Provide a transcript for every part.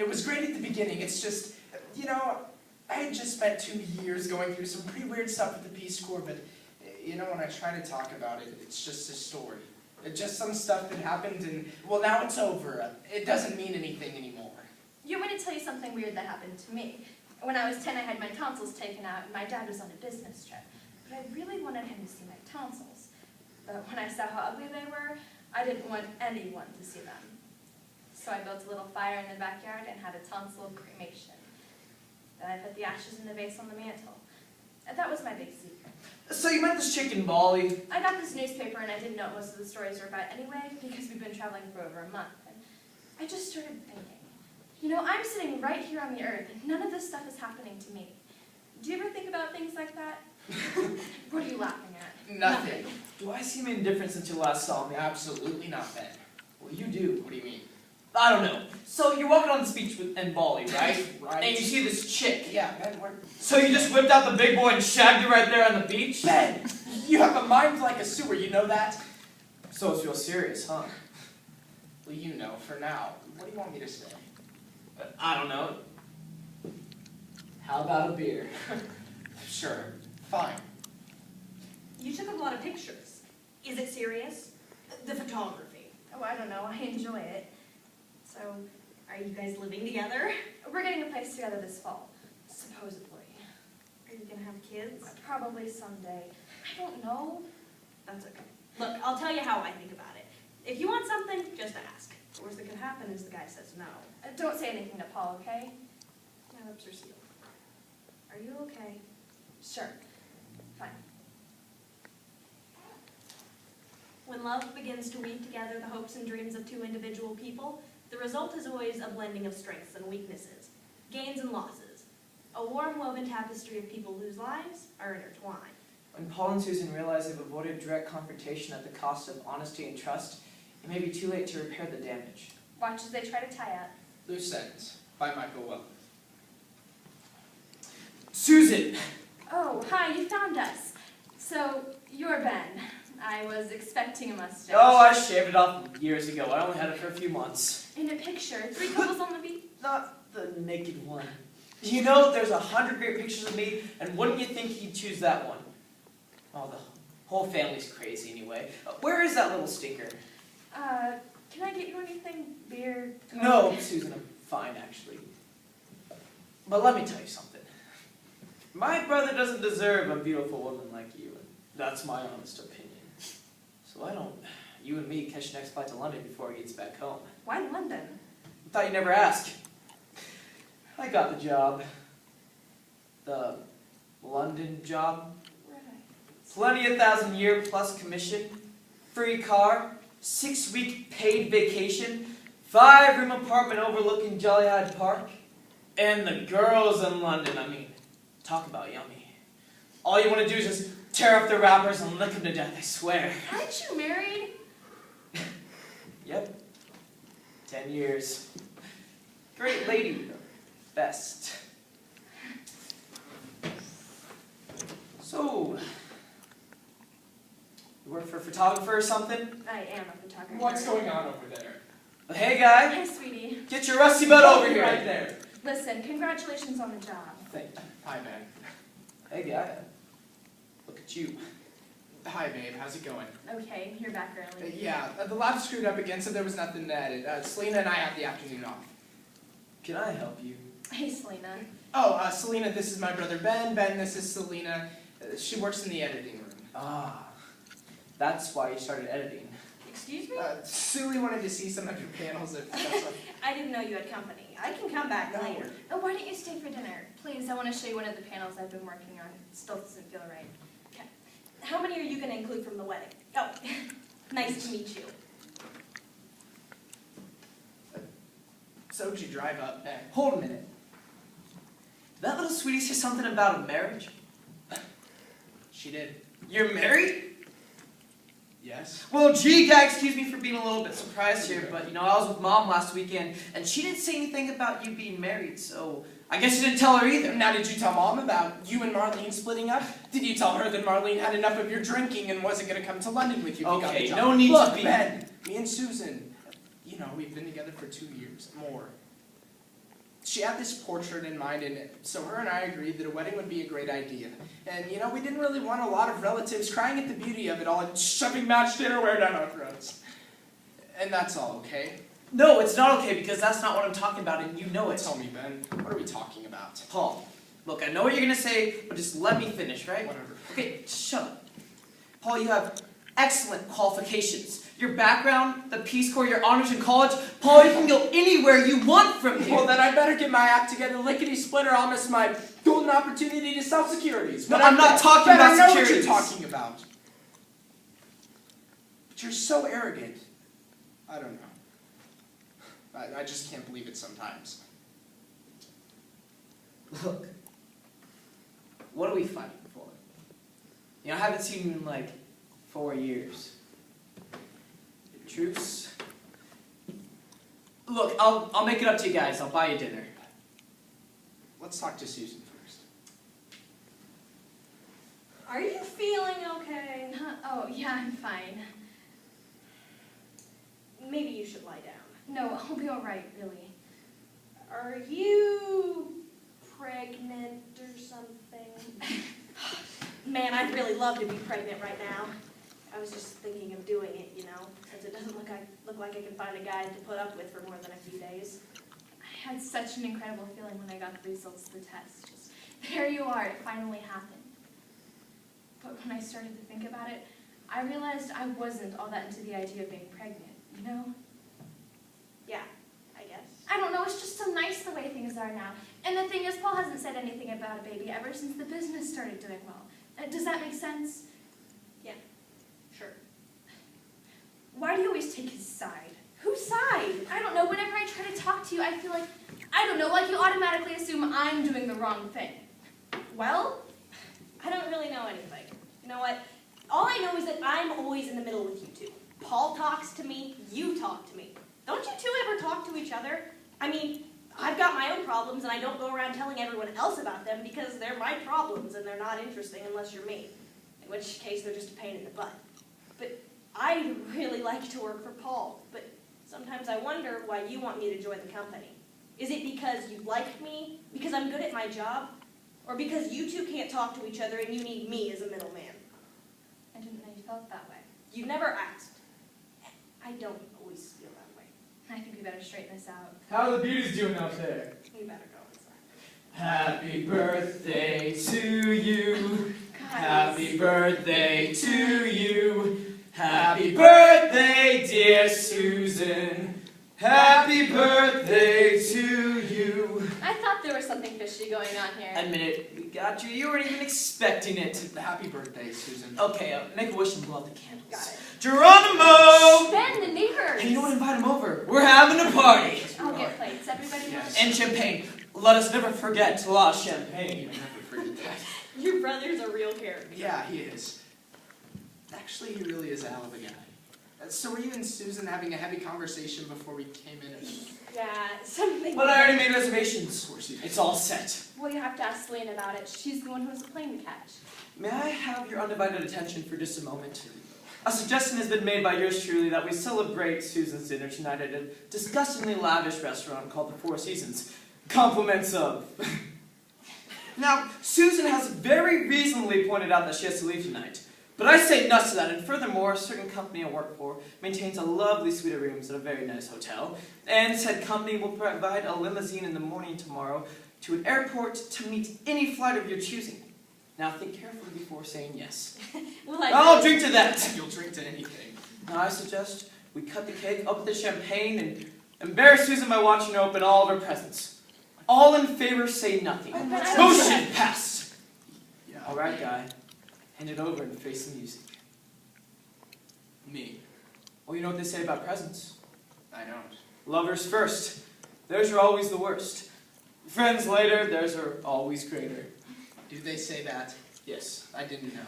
it was great at the beginning. It's just, you know, I had just spent 2 years going through some pretty weird stuff with the Peace Corps, but, you know, when I try to talk about it, it's just a story. It's just some stuff that happened, and, well, now it's over. It doesn't mean anything anymore. You want me to tell you something weird that happened to me? When I was 10, I had my tonsils taken out, and my dad was on a business trip. But I really wanted him to see my tonsils. But when I saw how ugly they were, I didn't want anyone to see them. So I built a little fire in the backyard and had a tonsil cremation. Then I put the ashes in a vase on the mantle. And that was my big secret. So you met this chick in Bali? I got this newspaper and I didn't know what most of the stories were about anyway, because we've been traveling for over a month. And I just started thinking, you know, I'm sitting right here on the earth, and none of this stuff is happening to me. Do you ever think about things like that? What are you laughing at? Nothing. Do I seem indifferent since you last saw me? Absolutely not, Ben. Well, you do. What do you mean? I don't know. So you're walking on this beach in Bali, right? Right. And you see this chick. Yeah, Ben, where? So you just whipped out the big boy and shagged her right there on the beach? Ben, you have a mind like a sewer, you know that? So it's real serious, huh? Well, you know, for now. What do you want me to say? I don't know. How about a beer? Sure, fine. You took a lot of pictures. Is it serious? The photography. Oh, I don't know. I enjoy it. So, Are you guys living together? we're getting a place together this fall, supposedly. Are you gonna have kids? Probably someday. I don't know. That's okay. Look, I'll tell you how I think about it. If you want something, just ask. The worst that could happen is the guy says no. Don't say anything to Paul, okay? My lips are sealed. Are you okay? Sure. Fine. When love begins to weave together the hopes and dreams of two individual people, the result is always a blending of strengths and weaknesses, gains and losses, a warm woven tapestry of people whose lives are intertwined. When Paul and Susan realize they've avoided direct confrontation at the cost of honesty and trust, it may be too late to repair the damage. Watch as they try to tie up. Loose Ends by Michael Wells. Susan! Oh, hi, you found us. So, you're Ben. I was expecting a mustache. Oh, I shaved it off years ago. I only had it for a few months. In a picture, 3 couples on the beach. Not the naked one. You know, there's 100 great pictures of me, and wouldn't you think he'd choose that one? Oh, the whole family's crazy anyway. Where is that little stinker? Can I get you anything? Beer? Coke? No, Susan, I'm fine, actually. But let me tell you something. My brother doesn't deserve a beautiful woman like you, and that's my honest opinion. So why don't you and me catch the next flight to London before he gets back home? Why London? I thought you'd never ask. I got the job. The London job. Right. Plenty of $1,000 a year plus commission, free car, 6-week paid vacation, 5-room apartment overlooking Jolly Hyde Park, and the girls in London, I mean, talk about yummy. All you want to do is just tear off the wrappers and lick them to death, I swear. Aren't you married? Yep. 10 years. Great lady, though. Best. So, you work for a photographer or something? I am a photographer. What's going on over there? Hey, guy. Hi, sweetie. Get your rusty butt over here. Right there. Listen, congratulations on the job. Thank you. Hi, Ben. Hey, guy. Look at you. Hi, babe. How's it going? Okay, you're back early. Yeah, the lab screwed up again, so there was nothing to edit. Selena and I have the afternoon off. Can I help you? Hey, Selena. Oh, Selena, this is my brother Ben. Ben, this is Selena. She works in the editing room. Ah, that's why you started editing. Excuse me? Sulie wanted to see some of your panels. If that's what... I didn't know you had company. I can come back later. Oh, why don't you stay for dinner? Please, I want to show you one of the panels I've been working on. It still doesn't feel right. Okay. How many are you going to include from the wedding? Oh, nice to meet you. So did you drive up, Ben? Hold a minute. Did that little sweetie say something about a marriage? She did. You're married? Yes. Well, gee, guy, excuse me for being a little bit surprised here, but, you know, I was with Mom last weekend, and she didn't say anything about you being married, so I guess you didn't tell her either. Now, did you tell Mom about you and Marlene splitting up? Did you tell her that Marlene had enough of your drinking and wasn't going to come to London with you? If you got the Okay, job? no need to Look, be... Ben, me and Susan, you know, we've been together for 2 years, more. she had this portrait in mind, and so her and I agreed that a wedding would be a great idea. And, you know, we didn't really want a lot of relatives crying at the beauty of it all and shoving matched dinnerware down our throats. And that's all, okay? No, it's not okay, because that's not what I'm talking about, and you know it. Tell me, Ben, what are we talking about? Paul, look, I know what you're going to say, but just let me finish, right? Whatever. Okay, shut up. Paul, you have excellent qualifications. Your background, the Peace Corps, your honors in college. Paul, you can go anywhere you want from here. Well, then I better get my act together, lickety-split, or I'll miss my golden opportunity to sell securities. No, I'm not talking about I know securities. what you're talking about. But you're so arrogant. I don't know. I just can't believe it sometimes. Look, what are we fighting for? You know, I haven't seen you in like 4 years. Truce? Look, I'll make it up to you guys. I'll buy you dinner. Let's talk to Susan first. Are you feeling okay? Oh, yeah, I'm fine. Maybe you should lie down. No, I'll be all right, really. Are you pregnant or something? Man, I'd really love to be pregnant right now. I was just thinking of doing it, you know, since it doesn't look like I can find a guy to put up with for more than a few days. I had such an incredible feeling when I got the results of the test. Just, there you are, it finally happened. But when I started to think about it, I realized I wasn't all that into the idea of being pregnant, you know? Yeah, I guess. I don't know, it's just so nice the way things are now. And the thing is, Paul hasn't said anything about a baby ever since the business started doing well. Does that make sense? Yeah, sure. Why do you always take his side? Whose side? I don't know, whenever I try to talk to you, I feel like, I don't know, like you automatically assume I'm doing the wrong thing. Well, I don't really know anything. You know what? All I know is that I'm always in the middle with you two. Paul talks to me, you talk to me. Don't you two ever talk to each other? I mean, I've got my own problems and I don't go around telling everyone else about them because they're my problems and they're not interesting unless you're me. In which case they're just a pain in the butt. But I really like to work for Paul, but sometimes I wonder why you want me to join the company. Is it because you like me, because I'm good at my job, or because you two can't talk to each other and you need me as a middleman? I didn't know you felt that way. You've never asked. I don't always feel that way. I think we better straighten this out. How are the beauties doing out there? We better go inside. Happy birthday to you. Guys. Happy birthday to you. Happy birthday, dear Susan. Happy birthday to you. I thought there was something fishy going on here. Admit it, we got you. You weren't even expecting it. Happy birthday, Susan. Okay, make a wish and blow out the candles. Got it. Geronimo! Ben, the neighbors! Hey, you know what? Invite him over. We're having a party. I'll get plates. Everybody Yes. wants And champagne. Let us never forget a lot of champagne. Never forget that. Your brother's a real character. Yeah, he is. Actually, he really is a hell of a guy. So were you and Susan having a heavy conversation before we came in? Yeah, something. But I already made reservations. Of course you did. It's all set. Well, you have to ask Celine about it. She's the one who has a plane to catch. May I have your undivided attention for just a moment? A suggestion has been made by yours truly that we celebrate Susan's dinner tonight at a disgustingly lavish restaurant called the Four Seasons. Compliments of. Now, Susan has very reasonably pointed out that she has to leave tonight. But I say nuts to that, and furthermore, a certain company I work for maintains a lovely suite of rooms at a very nice hotel, and said company will provide a limousine in the morning tomorrow to an airport to meet any flight of your choosing. Now think carefully before saying yes. Well, I'll drink to that! You'll drink to anything. Now I suggest we cut the cake, open the champagne, and embarrass Susan by watching her open all of her presents. All in favor say nothing. Oh, but I- Motion passed! Yeah. Alright, guy. Hand it over and face the music. Me. Well, you know what they say about presents. I don't. Lovers first. Theirs are always the worst. Friends later, theirs are always greater. Do they say that? Yes. I didn't know.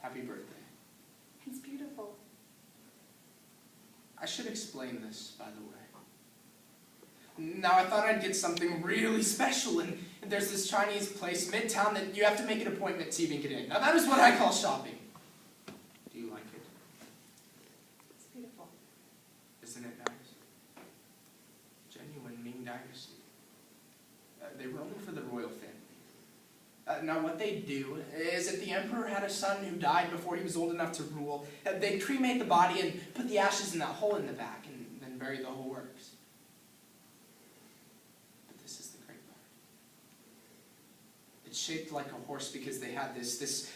Happy birthday. It's beautiful. I should explain this, by the way. Now, I thought I'd get something really special, and there's this Chinese place, Midtown, that you have to make an appointment to even get in. Now, that is what I call shopping. Do you like it? isn't it nice? Genuine Ming Dynasty. They were only for the royal family. Now what they do is if the emperor had a son who died before he was old enough to rule, they'd cremate the body and put the ashes in that hole in the back and then bury the whole works. But this is the great part. It's shaped like a horse because they had this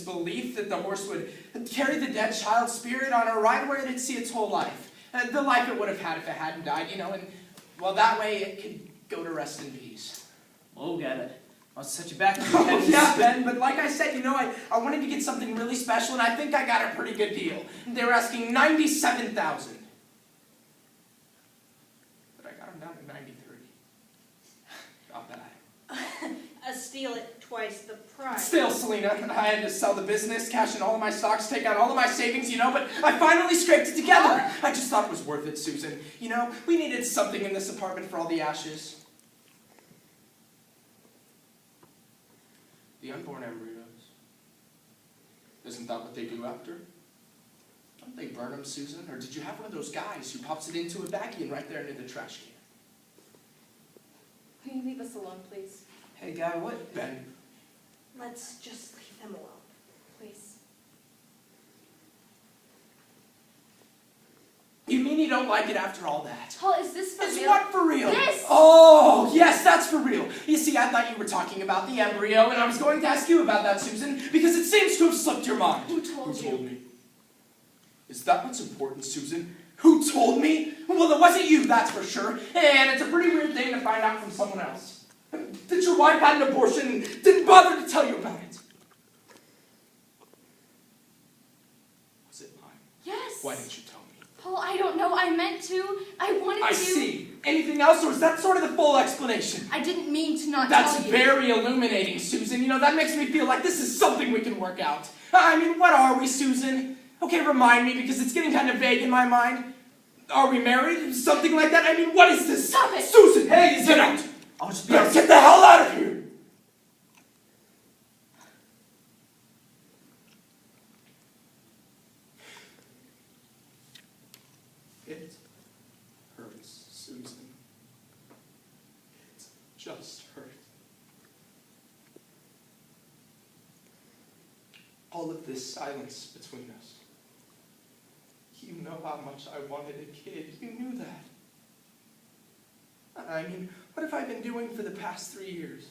belief that the horse would carry the dead child's spirit on a ride where it'd see its whole life. The life it would have had if it hadn't died, and, well, that way it could go to rest in peace. Oh, got it. I'll set you back. Oh, yeah, Ben, but like I said, I wanted to get something really special, and I think I got a pretty good deal. They were asking $97,000. But I got them down to 93. Not bad. A steal at twice the price. Still, Selena, I had to sell the business, cash in all of my stocks, take out all of my savings, but I finally scraped it together. I just thought it was worth it, Susan. We needed something in this apartment for all the ashes. The unborn embryos. Isn't that what they do after? Don't they burn them, Susan? Or did you have one of those guys who pops it into a baggie and right there into the trash can? Will you leave us alone, please? Hey, guy, what? Ben. Let's just leave them alone. Please. You mean you don't like it after all that? Paul, is this for Is real? what for real? This! Oh, yes, that's for real. You see, I thought you were talking about the embryo, and I was going to ask you about that, Susan, because it seems to have slipped your mind. Who told you? me? Is that what's important, Susan? Who told me? Well, it wasn't you, that's for sure. And it's a pretty weird thing to find out from someone else. That your wife had an abortion and didn't bother to tell you about it. Was it mine? Yes. Why didn't you tell me? Paul, I don't know. I meant to. I wanted to. I see. Anything else, or is that sort of the full explanation? I didn't mean to not That's tell you. very illuminating, Susan. That makes me feel like this is something we can work out. I mean, what are we, Susan? Okay, remind me, because it's getting kind of vague in my mind. Are we married? Something like that? I mean, what is this? Stop it! Susan, hey, get out! I'll just Now get the hell out of here! It hurts, Susan. It just hurts. All of this silence between us. You know how much I wanted a kid. You knew that. I mean, what have I been doing for the past 3 years?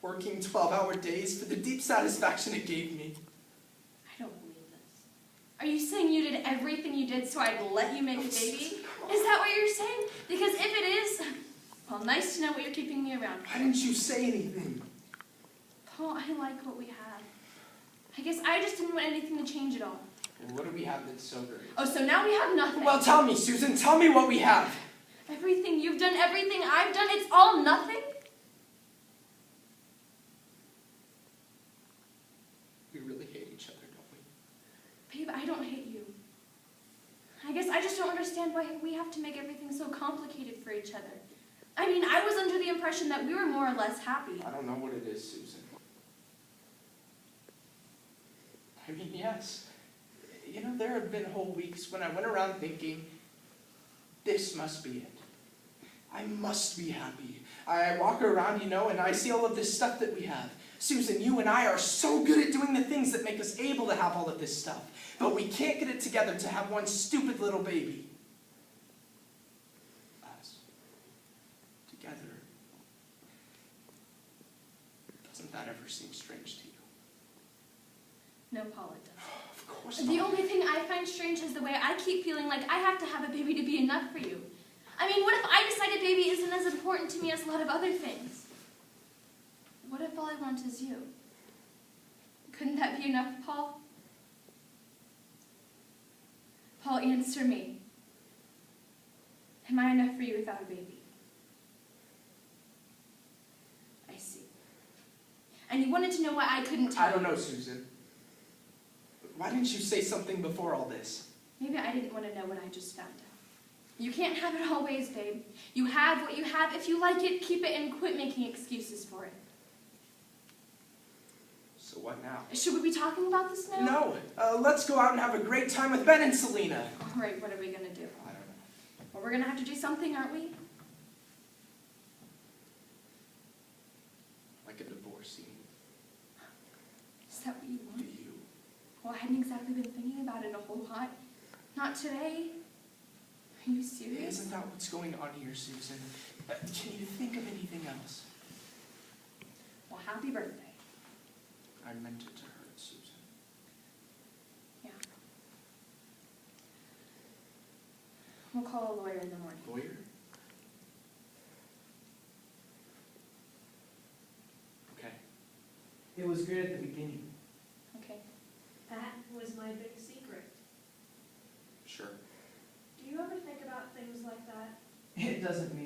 Working 12-hour days for the deep satisfaction it gave me. I don't believe this. Are you saying you did everything you did so I'd let you make a baby? Is that what you're saying? Because if it is, well, nice to know what you're keeping me around for. Why didn't you say anything? Paul, I like what we have. I guess I just didn't want anything to change at all. Well, what do we have that's so great? Oh, so now we have nothing. Well, tell me, Susan. Tell me what we have. Everything you've done, everything I've done, it's all nothing? We really hate each other, don't we? Babe, I don't hate you. I guess I just don't understand why we have to make everything so complicated for each other. I mean, I was under the impression that we were more or less happy. I don't know what it is, Susan. I mean, yes. There have been whole weeks when I went around thinking, this must be it. I must be happy. I walk around, and I see all of this stuff that we have. Susan, you and I are so good at doing the things that make us able to have all of this stuff. But we can't get it together to have one stupid little baby. Us. Together. Doesn't that ever seem strange to you? No, Paul, it doesn't. Of course not. The only thing I find strange is the way I keep feeling like I have to have a baby to be enough for you. I mean, what if I decide a baby isn't as important to me as a lot of other things? What if all I want is you? Couldn't that be enough, Paul? Paul, answer me. Am I enough for you without a baby? I see. And you wanted to know why I couldn't tell I don't you. know, Susan. Why didn't you say something before all this? Maybe I didn't want to know what I just found out. You can't have it always, babe. You have what you have. If you like it, keep it and quit making excuses for it. So what now? Should we be talking about this now? No. Let's go out and have a great time with Ben and Selena. All right, what are we going to do? I don't know. Well, we're gonna have to do something, aren't we? Like a divorcee. Is that what you Do want? you? Well, I hadn't exactly been thinking about it a whole lot. Not today. Are you serious? Isn't that what's going on here, Susan? Can you think of anything else? Well, happy birthday. I meant it to hurt, Susan. Yeah. We'll call a lawyer in the morning. Lawyer? Okay. It was good at the beginning. Okay. That was my big secret. Sure. Do you ever think about things like that? It doesn't mean